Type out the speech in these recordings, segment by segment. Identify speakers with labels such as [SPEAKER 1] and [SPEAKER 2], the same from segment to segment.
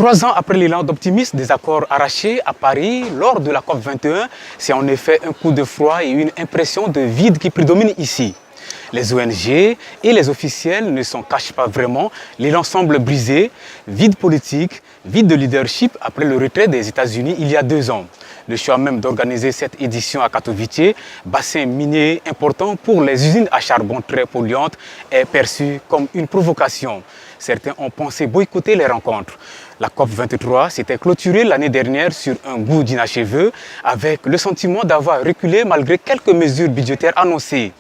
[SPEAKER 1] 3 ans après l'élan d'optimisme des accords arrachés à Paris lors de la COP21, c'est en effet un coup de froid et une impression de vide qui prédomine ici. Les ONG et les officiels ne s'en cachent pas vraiment, l'élan semble brisé, vide politique, vide de leadership après le retrait des États-Unis il y a 2 ans. Le choix même d'organiser cette édition à Katowice, bassin minier important pour les usines à charbon très polluantes, est perçu comme une provocation. Certains ont pensé boycotter les rencontres. La COP23 s'était clôturée l'année dernière sur un goût d'inachevé, avec le sentiment d'avoir reculé malgré quelques mesures budgétaires annoncées.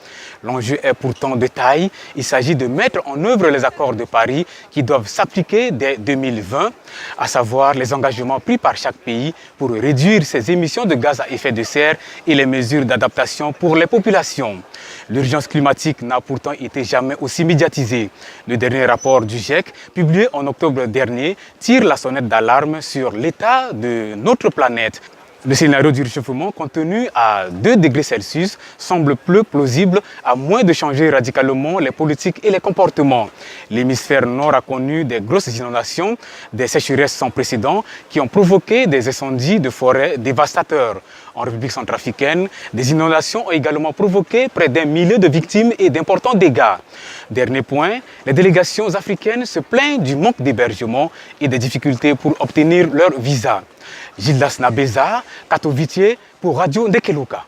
[SPEAKER 1] L'enjeu est pourtant de taille. Il s'agit de mettre en œuvre les accords de Paris qui doivent s'appliquer dès 2020, à savoir les engagements pris par chaque pays pour réduire ses émissions de gaz à effet de serre et les mesures d'adaptation pour les populations. L'urgence climatique n'a pourtant été jamais aussi médiatisée. Le dernier rapport du GIEC, publié en octobre dernier, tire la sonnette d'alarme sur l'état de notre planète. Le scénario du réchauffement contenu à 2 degrés Celsius semble peu plausible à moins de changer radicalement les politiques et les comportements. L'hémisphère nord a connu des grosses inondations, des sécheresses sans précédent qui ont provoqué des incendies de forêt dévastateurs. En République centrafricaine, des inondations ont également provoqué près d'1 millier de victimes et d'importants dégâts. Dernier point, les délégations africaines se plaignent du manque d'hébergement et des difficultés pour obtenir leur visa. Gildas Nabeza, Katowice pour Radio Ndekeluka.